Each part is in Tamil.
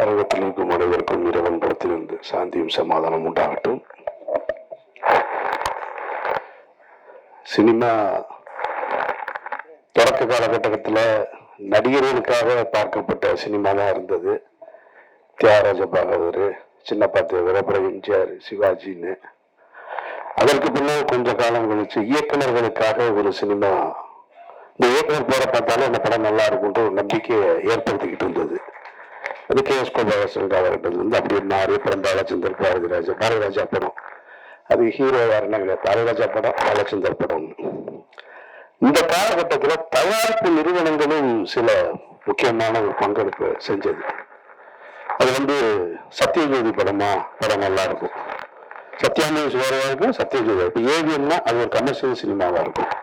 அரங்கத்தில் இருக்கும் அனைவருக்கும் இறைவன் படத்திலிருந்து சாந்தியும் சமாதானம் உண்டாகட்டும். சினிமா தொடக்க காலகட்டத்தில் நடிகர்களுக்காக பார்க்கப்பட்ட சினிமா தான் இருந்தது. தியாகராஜ பாகவதர், சின்னப்பா தேவர், அப்புறம் எம்ஜிஆர், சிவாஜின்னு. அதற்கு பின்னால் கொஞ்ச காலம் கழிச்சு இயக்குநர்களுக்காக ஒரு சினிமா, இந்த இயக்குனர் பேரை பார்த்தாலும் அந்த படம் நல்லா இருக்கும்ன்ற ஒரு நம்பிக்கையை ஏற்படுத்திக்கிட்டு இருந்தது. அது KS கோபாலகிருஷ்ணன் காலகட்டத்தில் வந்து அப்படி நிறைய படம், பாலச்சந்தர், பாரதிராஜா படம், அது ஹீரோ யாருன்னா கிடையாது, பாரதிராஜா படம், பாலச்சந்தர் படம். இந்த காலகட்டத்தில் தயாரிப்பு நிறுவனங்களும் சில முக்கியமான ஒரு பங்கெடுப்பு செஞ்சது. அது வந்து சத்யஜோதி படம் நல்லா இருக்கும், சத்யாமி வேறவா இருக்கும், சத்யஜோதி. இப்போ ஏவிஎம்னா அது ஒரு கமர்ஷியல் சினிமாவா இருக்கும்,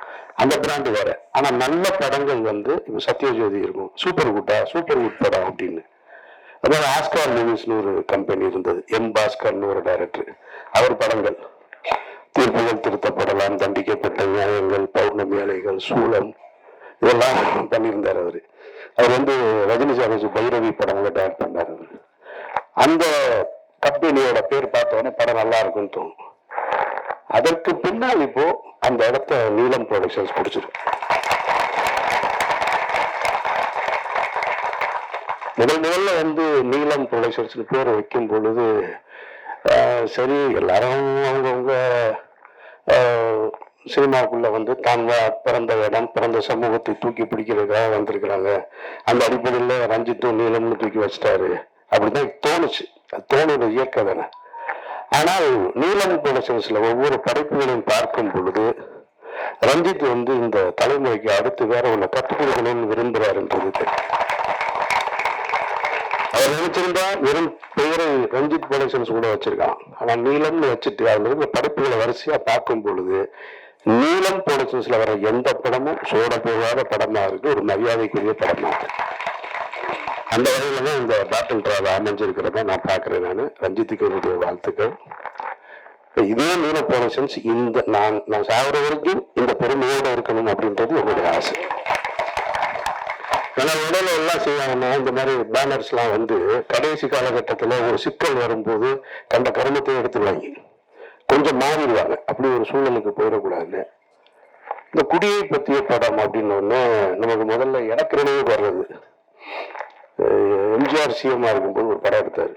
அந்த பிராண்டு வேற. ஆனா நல்ல படங்கள் வந்து இப்போ சத்யஜோதி இருக்கும், சூப்பர் குட் படம் அப்படின்னு. அதாவது ஆஸ்கார் மூவிஸ்னு ஒரு கம்பெனி இருந்தது, பாஸ்கர்னு ஒரு டைரக்டர். அவர் படங்கள் தீர்ப்புகள் திருத்தப்படலாம், தண்டிக்கப்பட்ட நியாயங்கள், பௌர்ணமி அலைகள், சூழல், இதெல்லாம் பண்ணியிருந்தார் அவர். அவர் வந்து ரஜினி சார் பைரவி படங்களை டைரக்ட் பண்ணார் அவர். அந்த கம்பெனியோட பேர் பார்த்தோன்னே படம் நல்லா இருக்குன்னு தோணும். அதற்கு பின்னால் இப்போ அந்த இடத்த நீலம் ப்ரொடக்ஷன்ஸ் பிடிச்சிருக்கு. முதல்ல வந்து நீலம் ப்ரொடக்ஷன்ஸ் பேர் வைக்கும் பொழுது சரி, எல்லாரும் அவங்கவுங்க சினிமாவுக்குள்ள வந்து தான் பிறந்த இடம், பிறந்த சமூகத்தை தூக்கி பிடிக்கிறதுக்காக வந்திருக்கிறாங்க. அந்த அடிப்படையில் ரஞ்சித்தும் நீலம்னு தூக்கி வச்சிட்டாரு அப்படிதான் தோணுச்சு. தோணுது இயக்க தானே. ஆனால் நீலம் ப்ரொடக்ஷன்ஸ்ல ஒவ்வொரு படைப்புகளையும் பார்க்கும் பொழுது ரஞ்சித் வந்து இந்த தலைமுறைக்கு அடுத்து வேற ஒன்று கற்றுக் கொடுக்கணும்னு விரும்புகிறாருன்றது. அவர் நினைச்சிருந்தா வெறும் பெயரை ரஞ்சித் ப்ரொடக்ஷன்ஸ் கூட வச்சிருக்கான். ஆனா நீலம்னு வச்சுட்டு அதுல இருக்கிற படைப்புகளை வரிசையா பார்க்கும் பொழுது நீலம் ப்ரொடக்ஷன்ஸ்ல வர எந்த படமும் சோட போகாத படமா இருக்கு, ஒரு மரியாதைக்குரிய படமா இருக்கு. அந்த வகையில தான் இந்த பேட்டில் டிராவல் அமைஞ்சிருக்கிறத நான் பார்க்கிறேன். நான் ரஞ்சித்துக்கு என்னுடைய வாழ்த்துக்கள். இதே நீலம் ப்ரொடக்ஷன்ஸ் இந்த நான் சாகுற வரைக்கும் இந்த பெருமையோடு இருக்கணும் அப்படின்றது என்னுடைய ஆசை. ஏன்னா உடல எல்லாம் செய்வாங்கன்னா இந்த மாதிரி பேனர்ஸ்லாம் வந்து கடைசி காலகட்டத்தில் ஒரு சிக்கல் வரும்போது கண்ட கருமத்தை எடுத்துருவாங்க, கொஞ்சம் மாறிடுவாங்க. அப்படி ஒரு சூழலுக்கு போயிடக்கூடாது. இந்த குடியை பற்றிய படம் அப்படின்னு ஒன்று நமக்கு முதல்ல எனக்கு நினைவு வர்றது, எம்ஜிஆர் சிஎம்மா இருக்கும்போது ஒரு படம் எடுத்தார்.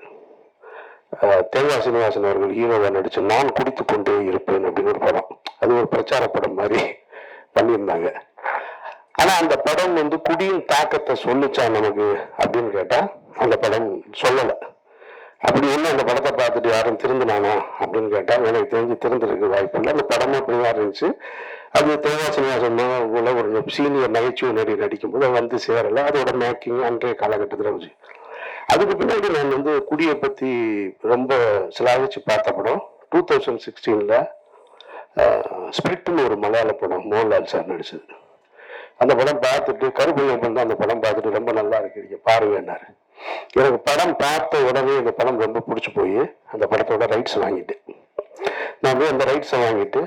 தேங்காய் சீனிவாசன் அவர்கள் ஹீரோவாக நடிச்சு நான் குடித்து கொண்டே இருப்பேன் அப்படின்னு ஒரு படம். அது ஒரு பிரச்சார படம் மாதிரி பண்ணியிருந்தாங்க. ஆனா அந்த படம் வந்து குடியின் தாக்கத்தை சொல்லிச்சா நமக்கு அப்படின்னு கேட்டா அந்த படம் சொல்லலை. அப்படி ஒண்ணு அந்த படத்தை பார்த்துட்டு யாரும் திருந்தினானா அப்படின்னு கேட்டா எனக்கு தெரிஞ்சு திருந்திருக்கு வாய்ப்பு இல்லை. அந்த படமும் அப்படியா இருந்துச்சு. அது தேங்காய் சீனிவாசன் போல ஒரு சீனியர் நகைச்சுவை நடிக்கும்போது வந்து சேரலை. அதோட மேக்கிங் அன்றைய காலகட்டத்தில் இருந்துச்சு. அதுக்கு பின்னாடி நான் வந்து குடியை பத்தி ரொம்ப சிலாகிச்சு பார்த்த படம் 2016 ஸ்பிரிட்னு ஒரு மலையாள படம், மோகன்லால் சார் நடிச்சது. அந்த படம் பார்த்துட்டு கருப்பையப்பன் தான் அந்த படம் பார்த்துட்டு ரொம்ப நல்லா இருக்கு, நீங்க பாருங்கன்னாரு. எனக்கு படம் பார்த்த உடனே இந்த படம் ரொம்ப பிடிச்சி போய் அந்த படத்தோட ரைட்ஸ் வாங்கிட்டேன். நான் போய் அந்த ரைட்ஸை வாங்கிட்டு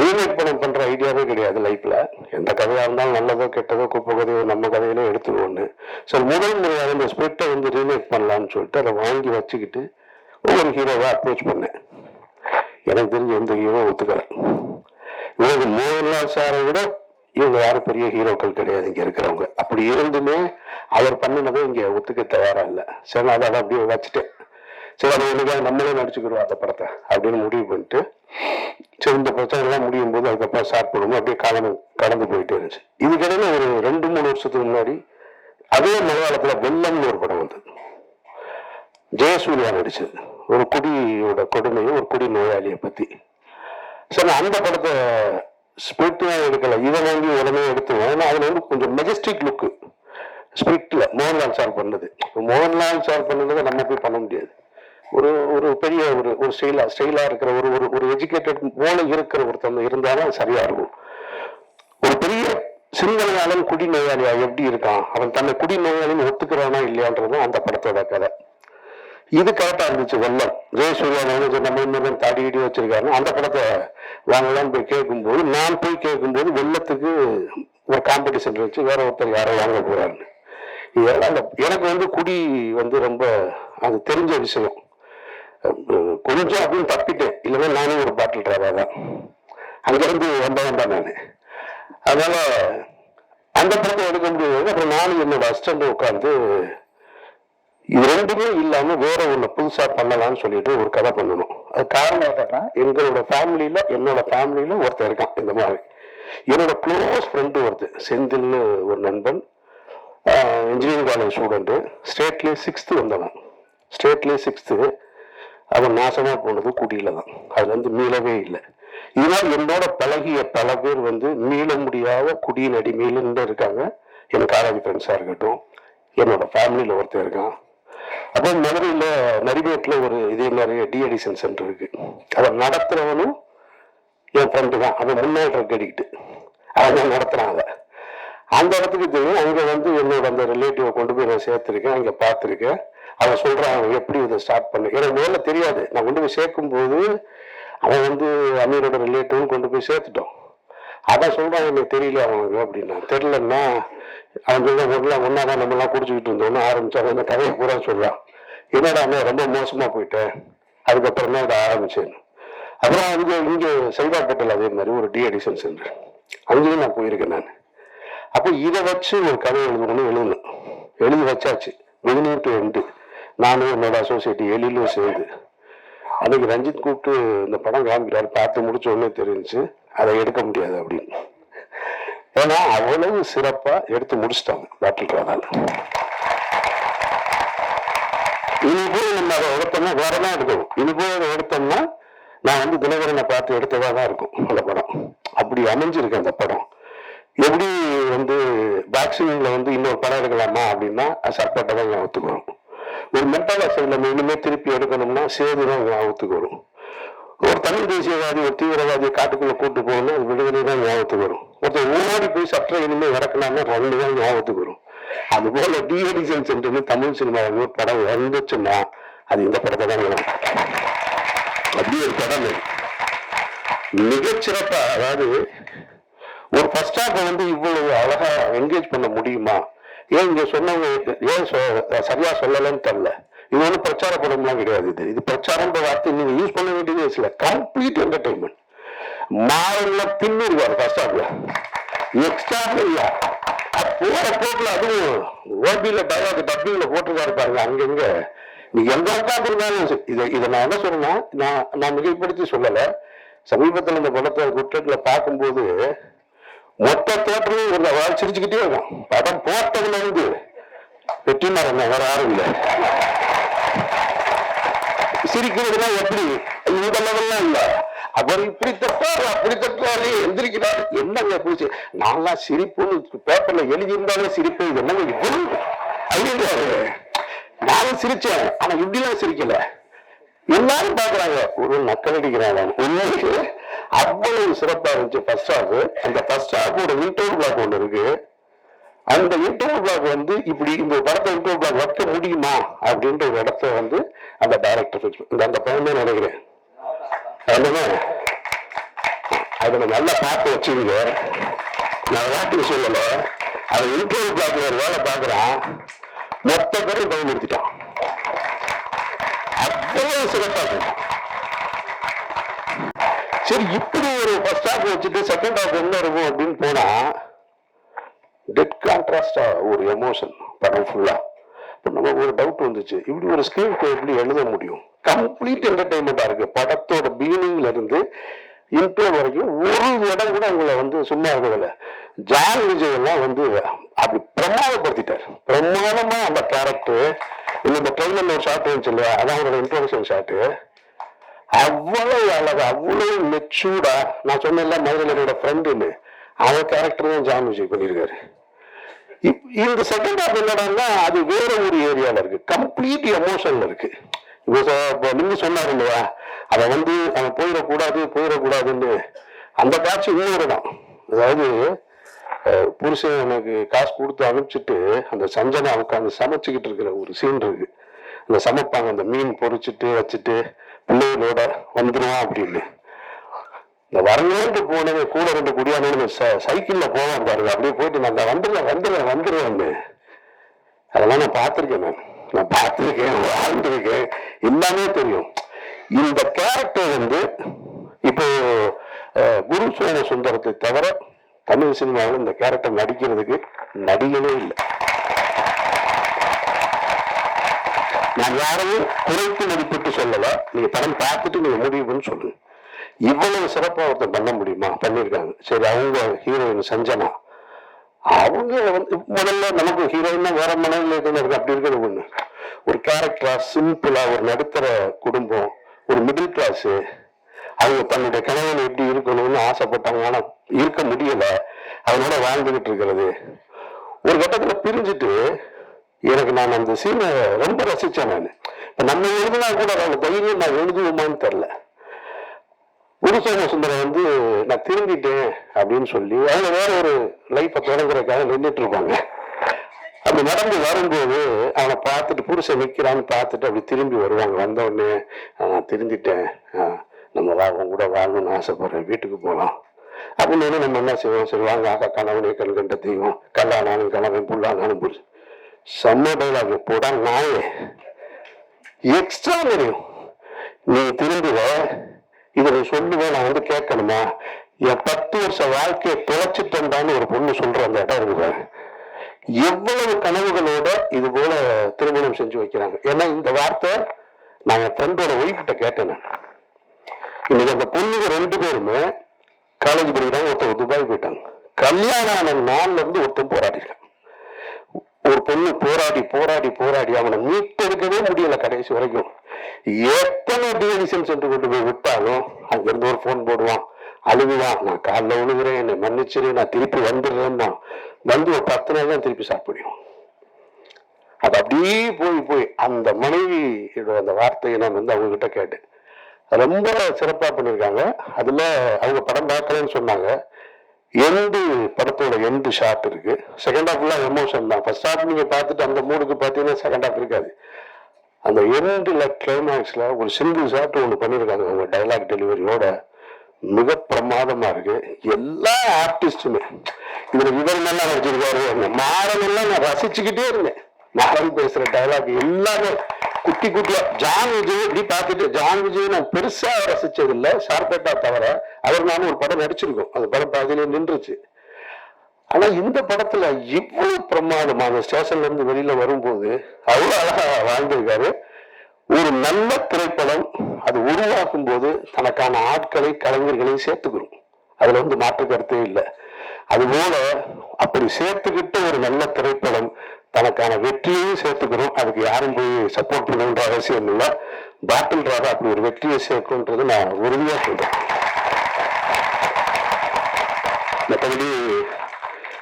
ரீமேக் படம் பண்ற ஐடியாவே கிடையாது லைஃப்ல. எந்த கதையா இருந்தாலும் நல்லதோ கெட்டதோ குப்பை கதையோ நம்ம கதையிலே எடுத்துருவோன்னு சரி முதல் முறையாக இந்த ஸ்பிரிட்டை வந்து ரீமேக் பண்ணலான்னு சொல்லிட்டு அதை வாங்கி வச்சுக்கிட்டு ஒவ்வொரு ஹீரோவை அப்ரோச் பண்ணேன். எனக்கு தெரிஞ்ச எந்த ஹீரோ ஒத்துக்கல. இவங்க மோகன்லால் சாரை விட இவங்க யாரும் பெரிய ஹீரோக்கள் கிடையாது இங்க இருக்கிறவங்க. அப்படி இருந்துமே அவர் பண்ணினதை இங்க ஒத்துக்க தயாரா இல்லை. சரி நான் அதை அப்படியே வச்சுட்டேன். சரி அதை ஒண்ணுக்காக நம்மளே நடிச்சுக்கிடுவோம் அந்த படத்தை அப்படின்னு முடிவு பண்ணிட்டு சரி இந்த பிரச்சனை எல்லாம் முடியும் போது அதுக்கப்புறம் ஸ்டார்ட் பண்ணுவோம். அப்படியே காலம் கடந்து போயிட்டே இருந்துச்சு. இதுக்கிடையில ஒரு 2-3 வருஷத்துக்கு முன்னாடி அதே மலையாளத்துல வெள்ளம்னு ஒரு படம் வந்தது, ஜெயசூர்யா நடிச்சது. ஒரு குடியோட கொடுமையும் ஒரு குடி நோயாளியை பத்தி. சரி அந்த படத்தை ஸ்பிரிட்லாம் எடுக்கல, இதை வாங்கி உடனே எடுத்துவோம். ஏன்னா அதுல வந்து கொஞ்சம் மெஜஸ்டிக் லுக்கு ஸ்பிரிட்ல மோகன்லால் சார் பண்ணது. மோகன்லால் சார் பண்ணதை நம்ம போய் பண்ண முடியாது. ஒரு பெரிய ஒரு ஸ்டைலா இருக்கிற ஒரு எஜுகேட்டட் போல இருக்கிற ஒருத்தவங்க இருந்தாலும் சரியா இருக்கும். ஒரு பெரிய சிங்களனாலும் குடி நோயாளியா எப்படி இருக்கான், அவன் தன்னை குடி நோயாளின்னு ஒத்துக்கிறானா இல்லையான்றதும் அந்த படத்தோட கதை. இது கரெக்டா இருந்துச்சு. வெள்ளம் ஜெயசூர்யா நம்ம இன்னும் தாடி இடி வச்சிருக்காரு. அந்த படத்தை வாங்கலாம்னு போய் கேட்கும்போது நான் போய் கேட்கும்போது வெள்ளத்துக்கு ஒரு காம்படிஷன் இருந்துச்சு, வேற ஒருத்தர் யாரோ வாங்க போறாருன்னு. எனக்கு வந்து குடி வந்து ரொம்ப அது தெரிஞ்ச விஷயம். கொஞ்சம் அப்படின்னு தப்பிட்டேன், இல்லைன்னா நானே ஒரு பாட்டில் டிராவா தான் அங்கிருந்து வந்தவன் தான் நான். அதனால அந்த படத்தை எடுக்க முடியாது. அப்புறம் நானும் என்னோட அசிஸ்டண்ட் உட்காந்து இது ரெண்டுமே இல்லாம வேற ஒண்ணு புதுசா பண்ணலாம்னு சொல்லிட்டு ஒரு கதை பண்ணணும். அது காரணம் என்னன்னா, எங்களோட ஃபேமிலியில என்னோட ஃபேமிலியில ஒருத்தர் இருக்கான் இந்த மாதிரி. என்னோட க்ளோஸ் ஃப்ரெண்டு ஒருத்தர் செந்தில்னு ஒரு நண்பன், இன்ஜினியரிங் காலேஜ் ஸ்டூடெண்ட்டு, ஸ்டேட்லேயே 6th வந்தவன். ஸ்டேட்லேயே 6th. அவன் நாசமா போனது குடியில தான். அதுல இருந்து மீளவே இல்லை. இதனால் என்னோட பழகிய பல பேர் வந்து மீள முடியாத குடியின் அடிமையில இருக்காங்க. என் காலேஜ் ஃப்ரெண்ட்ஸா இருக்கட்டும், என்னோட ஃபேமிலியில ஒருத்தர் இருக்கான். அப்புறம் மதுரையில் நரிமேட்டில் ஒரு இதே மாதிரி டிஎடிஷன் சென்டர் இருக்கு. அதை நடத்துறவனும் என் ஃப்ரெண்டு தான். அவன் முன்னாடி கடிக்கிட்டு அவன் நடத்துறாங்க. அந்த இடத்துக்கு தெரியும். அங்கே வந்து என்னோட அந்த ரிலேட்டிவை கொண்டு போய் நான் சேர்த்துருக்கேன், அங்கே பார்த்துருக்கேன். அவன் சொல்றான் அவன் எப்படி இதை ஸ்டார்ட் பண்ண. எனக்கு முதல்ல தெரியாது. நான் கொண்டு போய் சேர்க்கும் போது அவன் வந்து அமீரோட ரிலேட்டிவ்னு கொண்டு போய் சேர்த்துட்டோம். அதான் சொல்றான் எனக்கு தெரியல அவனுக்கு அப்படின்னா. தெரியலன்னா அவன் சொல்ல முதல்ல ஒன்னாதான் நம்மளாம் குடிச்சுக்கிட்டு இருந்தோம்னு ஆரம்பிச்சாங்க. அந்த கதையை பூரா சொல்றான். என்னடா ரொம்ப மோசமா போயிட்டேன், அதுக்கப்புறம் தான் அதை ஆரம்பிச்சேன். அப்புறம் வந்து இங்கே சைதாப்பேட்டையில் அதே மாதிரி ஒரு டிஎடிஷன் சென்டர், அங்கேயும் நான் போயிருக்கேன் நான். அப்போ இதை வச்சு ஒரு கதை எழுதணும்னு எழுதி வச்சாச்சு. Beginning to end. நானும் என்னோட அசோசியேட் எழிலும் சேர்ந்து அன்னைக்கு ரஞ்சித் கூப்பிட்டு இந்த படம் காமிக்கிறாரு. பார்த்து முடிச்ச உடனே தெரிஞ்சு அதை எடுக்க முடியாது அப்படின்னு. ஏன்னா அவ்வளவு சிறப்பா எடுத்து முடிச்சிட்டாங்க பாட்டில் டிராவல். இனி போய் நம்ம அதை எடுத்தோம்னா வேறதான் எடுக்கணும். இனி போய் அதை எடுத்தோம்னா நான் வந்து தினகரனை பார்த்து எடுத்ததா தான் இருக்கும் அந்த படம். அப்படி அமைஞ்சிருக்கு அந்த படம். எப்படி வந்து பாக்ஸிங்ல வந்து இன்னொரு படம் எடுக்கலாமா அப்படின்னா சர்பட்டை தான் ஞாபகத்துக்கு வரும். ஒரு மென்டல் அசைல இனிமே திருப்பி எடுக்கணும்னா சேது தான் ஞாபகத்துக்கு வரும். ஒரு தமிழ் தேசியவாதி ஒரு தீவிரவாதியை காட்டுக்குள்ள கூட்டு போகணும்னா அது விடுதலை தான் ஞாபகத்துக்கு வரும். ஒருத்தர் ஓடி போய் சற்ற இனிமே இறக்கலாம்னா 2 தான் ஞாபகத்துக்கு வரும். அது போல டிஎடிஷன் சென்டர்னு தமிழ் சினிமாவில் ஒரு படம் வந்துச்சுன்னா அது இந்த படத்தை தான் வரும். அப்படி ஒரு படம் மிகச்சிறப்பா, அதாவது ஒரு ஃபர்ஸ்ட் ஹாஃப் வந்து இவ்வளவு அழகா என்கேஜ் பண்ண முடியுமா? ஏன் இங்க சொன்னவங்க ஏன் சரியா சொல்லலன்னு தெரியல. இது ஒன்றும் பிரச்சார படம்லாம் கிடையாது. இது பிரச்சாரம் வார்த்தை நீங்க யூஸ் பண்ண வேண்டியதே இல்லை. Complete entertainment. மாறல பின்னிருவாரு ஃபர்ஸ்ட் ஹாஃப்ல, நெக்ஸ்ட் ஹாஃப்ல இல்ல போற போக்குல. அதுவும் ஓபியில டயலாக் டப்பிங்ல போட்டுருக்காரு பாருங்க. அங்கங்க நீங்க எங்க உட்காந்துருந்தாலும் இதை நான் என்ன சொல்றேன்னா, நான் மிகைப்படுத்தி சொல்லல. சமீபத்தில் இந்த படத்தை குற்றத்துல பார்க்கும்போது மொத்த தேட்டர்லயும் ஒரு வாய் சிரிச்சுக்கிட்டே இருக்கும். படம் போட்டதுல இருந்து வெற்றிமாறன் வேற யாரும் இல்லை. சிரிக்கிறதுனா எப்படி இந்த லெவல்லாம் இல்ல. அவர் இப்படி தட்டாரு அப்படி தட்டாரு எந்திரிக்கிறாரு. என்னங்க போச்சு, நான்லாம் சிரிப்புன்னு பேப்பர்ல எழுதி இருந்தாலே சிரிப்பு. என்னங்க இவ்வளவு ஐயாரு. நானும் சிரிச்சேன், ஆனா இப்படிலாம் சிரிக்கல. எல்லாரும் பாக்குறாங்க ஒரு நக்கல் அடிக்கிறாங்க. உண்மைக்கு அவ்வளவு சிறப்பா இருந்துச்சு ஃபர்ஸ்ட் ஹாஃப். அந்த ஃபர்ஸ்ட் ஹாஃபோட இன்டர்வல் பிளாக் ஒன்று இருக்கு. அந்த இன்டர்வல் பிளாக் வந்து இப்படி இந்த படத்தை இன்டர்வல் பிளாக் வைக்க முடியுமா அப்படின்ற ஒரு இடத்த வந்து அந்த டைரக்டர் அந்த பையனே நினைக்கிறேன். அதை நல்லா பார்த்து வச்சுங்க. நான் வாட்டி சொல்லல. அதை இன்டர்வல் பிளாக்ல ஒரு வேலை பார்க்குறான், மொத்த பேரும் பயன்படுத்திட்டான். அவ்வளவு சிறப்பா இருக்கு. சரி, இப்படி ஒரு ஃபர்ஸ்ட் ஹாஃப் வச்சுட்டு செகண்ட் ஹாஃப் என்ன இருக்கும் அப்படின்னு போனா டெட் கான்ட்ராஸ்டா ஒரு எமோஷன் படம் ஃபுல்லா. நமக்கு ஒரு டவுட் வந்துச்சு, இப்படி ஒரு ஸ்கிரீன் எப்படி எழுத முடியும்? கம்ப்ளீட் என்டர்டைன்மெண்டா இருக்கு. படத்தோட பிகினிங்ல இருந்து இன்ட்ரோ வரைக்கும் ஒரு இடம் கூட உங்களை வந்து சும்மா இருக்கல. ஜான் விஜய் எல்லாம் வந்து அப்படி பிரமாதப்படுத்திட்டார். பிரமாதமா அந்த கேரக்டர். இந்த ட்ரெயிலர்ல ஒரு ஷாட் வந்துச்சு இல்லையா, அதான் அவரோட இன்ட்ரோடக்ஷன் ஷாட்டு. அவ்வளவு அழகா, அவ்வளவு மெச்சூர்டா. நான் சொன்னேன்ல மதுரையோட ஃப்ரெண்டுன்னு, அவன் கேரக்டர் தான் ஜான் விஜய் பண்ணியிருக்காரு. இந்த செகண்ட் ஹாஃப் என்னடான்னா அது வேற ஒரு ஏரியால இருக்கு. கம்ப்ளீட் எமோஷன்ல இருக்கு. நீங்க சொன்னாரு இல்லையா, அதை வந்து அவன் போயிடக்கூடாதுன்னு. அந்த காட்சி இன்னொரு தான். அதாவது புருஷன் எனக்கு காசு கொடுத்து அனுப்பிச்சிட்டு அந்த சஞ்சனா உட்காந்து சமைச்சுக்கிட்டு இருக்கிற ஒரு சீன் இருக்கு. அந்த சமைப்பாங்க, அந்த மீன் பொறிச்சிட்டு வச்சுட்டு பிள்ளைகளோட வந்துருவான் அப்படின்னு. இந்த வரலாறு போனது கூட 2 குடியானு சைக்கிள்ல போவான் பாருங்க. அப்படியே போயிட்டு நான் வந்துடுவேன். அதெல்லாம் நான் பார்த்துருக்கேன், நான் பார்த்துருக்கேன், வாழ்ந்துருக்கேன், எல்லாமே தெரியும். இந்த கேரக்டர் வந்து இப்போ குரு சோழ சுந்தரத்தை தவிர தமிழ் சினிமாவில் இந்த கேரக்டர் நடிக்கிறதுக்கு நடிகவே இல்லை. நான் யாரையும் குறைத்து மதிப்பிட்டு சொல்லல, நீங்க படம் பார்த்துட்டு நீங்க முடிவுன்னு சொல்லுங்க. இவ்வளவு சிறப்பாக ஒருத்தர் பண்ண முடியுமா? பண்ணியிருக்காங்க. சரி, அவங்க ஹீரோயின் சஞ்சனா, அவங்க வந்து முதல்ல நமக்கு ஹீரோயின்னா வேற மனதில் இருக்கு, அப்படி இருக்கிறது ஒண்ணு. ஒரு கேரக்டரா சிம்பிளா ஒரு நடுத்தர குடும்பம், ஒரு மிடில் கிளாஸ், அவங்க தன்னுடைய கணவன் எப்படி இருக்கணும்னு ஆசைப்பட்டாங்க, ஆனா இருக்க முடியல, அவனோட வாழ்ந்துகிட்டு இருக்கிறது. ஒரு கட்டத்துல பிரிஞ்சுட்டு எனக்கு நான் அந்த சீனை ரொம்ப ரசிச்சேன். நான் இப்ப நம்ம எழுதினா கூட அவங்க தைரியம் நான் எழுதுவோமான்னு தெரியல. குரு சோழ சுந்தரம் வந்து நான் திரும்பிட்டேன் அப்படின்னு சொல்லி அவங்க வேற ஒரு லைஃப்பை தொடங்குறதுக்காக நின்றுட்டு இருப்பாங்க. அப்படி நடந்து வரும்போது அவனை பார்த்துட்டு புருஷன் நிற்கிறான்னு பார்த்துட்டு அப்படி திரும்பி வருவாங்க. வந்த உடனே நான் திருந்திட்டேன், நம்ம அவங்க கூட வாழணும்னு ஆசைப்படுறேன், வீட்டுக்கு போகலாம் அப்படின்னு நம்ம என்ன செய்வோம்? சரி வாங்க, ஆக்கா கணவனே கண் கண்ட தெய்வம், கல்லானாலும் கணவன் புல்லானாலும் புருஷன். செம்ம டைலாக் போடா நாயே, எக்ஸ்ட்ரா தெரியும். நீ திரும்புவ, இதை நீ சொல்லுவேன், நான் வந்து கேட்கணுமா? என் 10 வருஷ வாழ்க்கையை தொலைச்சிட்டேன்டான்னு ஒரு பொண்ணு சொல்ற அந்த இடம் இருக்குவேன். எவ்வளவு கனவுகளோட இது போல திருமணம் செஞ்சு வைக்கிறாங்க. ஏன்னா இந்த வார்த்தை நான் என் ஃப்ரெண்டோட ஒய்ஃப்கிட்ட கேட்டேன். நான் இன்னைக்கு அந்த பொண்ணுங்க 2 பேருமே காலேஜ் படிக்கிறாங்க, ஒருத்தர் துபாய் போயிட்டாங்க. கல்யாணம் ஆன நாள்ல இருந்து ஒருத்தன் போராடிருக்கான். ஒரு பொண்ணு போராடி போராடி போராடி அவனை மீட்டெடுக்கவே முடியல கடைசி வரைக்கும். எத்தனை டிஎடிஷன் சென்று கொண்டு போய் விட்டாலும் அங்கிருந்து ஒரு போன் போடுவான், அழுகுவான், நான் காலில் விழுகிறேன், என்னை மன்னிச்சிரு, நான் திருப்பி வந்துடுறேன்னா வந்து ஒரு 10 நாள் தான் திருப்பி சாப்பிடுவோம். அது அப்படியே போய் போய் அந்த மனைவியோட அந்த வார்த்தையை நான் வந்து அவங்க கிட்ட கேட்டேன். ரொம்ப சிறப்பா பண்ணியிருக்காங்க. அதுல அவங்க படம் பார்க்கலன்னு சொன்னாங்க. எண்டு படத்தோட எண்டு ஷாட் இருக்கு. செகண்ட் ஹாஃப்ல எமோஷன் தான். ஃபர்ஸ்ட் ஹாஃப் நீங்க பார்த்துட்டு அந்த மூடுக்கு பார்த்தீங்கன்னா செகண்ட் ஹாஃப் இருக்காது. அந்த எண்டுல கிளைமேக்ஸ்ல ஒரு சிங்கிள் ஷாட் ஒன்று பண்ணியிருக்காங்க. அவங்க டைலாக் டெலிவரியோட மிக பிரமாதமா இருக்கு. எல்லா ஆர்டிஸ்டுமே இதுல விவரம் எல்லாம் நடிச்சிருக்காரு. மாறன் எல்லாம் நான் ரசிச்சுக்கிட்டே இருந்தேன். மாறன் பேசுற டைலாக் எல்லாமே குட்டி குட்டியா. ஜான் விஜய் இப்படி பார்த்துட்டு, ஜான் விஜய் நான் பெருசா ரசிச்சது இல்லை, ஷார்பேட்டா தவிர. அவர் நானும் ஒரு படம் நடிச்சிருக்கோம், அந்த படம் பாதியிலே நின்றுச்சு. ஆனா இந்த படத்துல இவ்வளவு பிரமாதமான ஸ்டேஷன்ல இருந்து வெளியில வரும்போது அவ்வளவு அழகா வாழ்ந்திருக்காரு. ஒரு நல்ல திரைப்படம் அது உருவாக்கும் போது தனக்கான ஆட்களை கலைஞர்களையும் சேர்த்துக்கிறோம், அதுல வந்து மாற்று கருத்தே இல்லை. அதுபோல அப்படி சேர்த்துக்கிட்ட ஒரு நல்ல திரைப்படம் தனக்கான வெற்றியையும் சேர்த்துக்கிறோம். அதுக்கு யாரும் போய் சப்போர்ட் பண்ணணுன்ற அவசியம் இல்லை. பாட்டில் ராதா அப்படி ஒரு வெற்றியை சேர்க்கும்ன்றது நான் உறுதியா சொல்றேன். மற்றபடி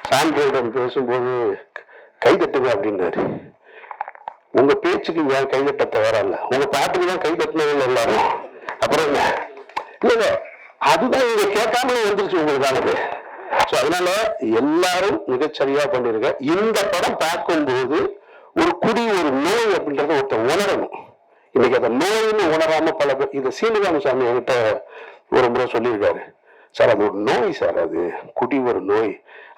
சான்றோடன் பேசும்போது கைதட்டுங்க அப்படின்னாரு. உங்க பேச்சுக்கு ஏன் கைதட்ட தவறல்ல, உங்க பாட்டுக்கு தான் கைதட்டினவங்க எல்லாரும். அப்புறம் என்ன இல்ல, அதுதான் இங்க கேட்காமலே வந்துருச்சு உங்களுக்கானது. அதனால எல்லாரும் மிகச்சரியா பண்ணிருக்க. இந்த படம் பார்க்கும்போது ஒரு குடி ஒரு நோய் அப்படின்றத ஒருத்தர் உணரணும். இன்னைக்கு அந்த நோய்னு உணராம பல பேர். இதை சீனிவாமசாமி என்கிட்ட ஒரு முறை சொல்லியிருக்காரு. சார் அது ஒரு நோய் சார், அது குடி ஒரு நோய்.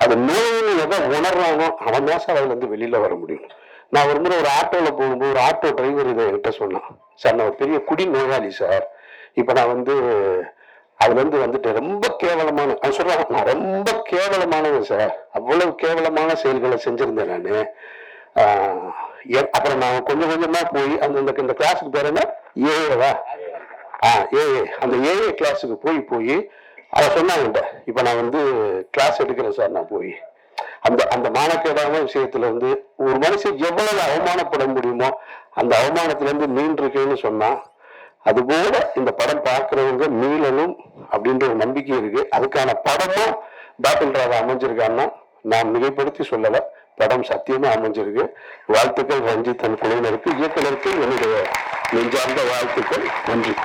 அது நோய்னு எதை உணர்றானோ அவன் தான் சார் அதுல இருந்து வெளியில வர முடியும். நான் ஒரு முறை ஒரு ஆட்டோல போகும்போது ஒரு ஆட்டோ டிரைவர் இதை என்கிட்ட சொன்னான். சார் நான் ஒரு பெரிய குடி நோயாளி சார், இப்ப நான் வந்து அதுல இருந்து வந்துட்டு ரொம்ப கேவலமான, அது சொல்றாங்க நான் ரொம்ப கேவலமானவன் சார், அவ்வளவு கேவலமான செயல்களை செஞ்சிருந்தேன் நானு. அப்புறம் நான் கொஞ்சம் கொஞ்சமா போய் இந்த கிளாஸுக்கு பேர் என்ன, ஏஏவா, ஏஏ, அந்த ஏஏ கிளாஸுக்கு போய் அதை சொன்னாங்க. இப்ப நான் வந்து கிளாஸ் எடுக்கிறேன் சார். நான் போய் அந்த மானக்கேடான விஷயத்துல இருந்து ஒரு மனுஷன் எவ்வளவு அவமானப்பட முடியுமோ அந்த அவமானத்துல இருந்து மீண்டிருக்கேன்னு சொன்னா, அதுபோல இந்த படம் பார்க்கிறவங்க மீளணும் அப்படின்ற ஒரு நம்பிக்கை இருக்கு. அதுக்கான படமா பாட்டில் ராதா அமைஞ்சிருக்கான்னா நான் மிகைப்படுத்தி சொல்லல, படம் சத்தியமா அமைஞ்சிருக்கு. வாழ்த்துக்கள் ரஞ்சித் குழுவினருக்கு, இயக்குனருக்கு என்னுடைய நெஞ்சார்ந்த வாழ்த்துக்கள். நன்றி.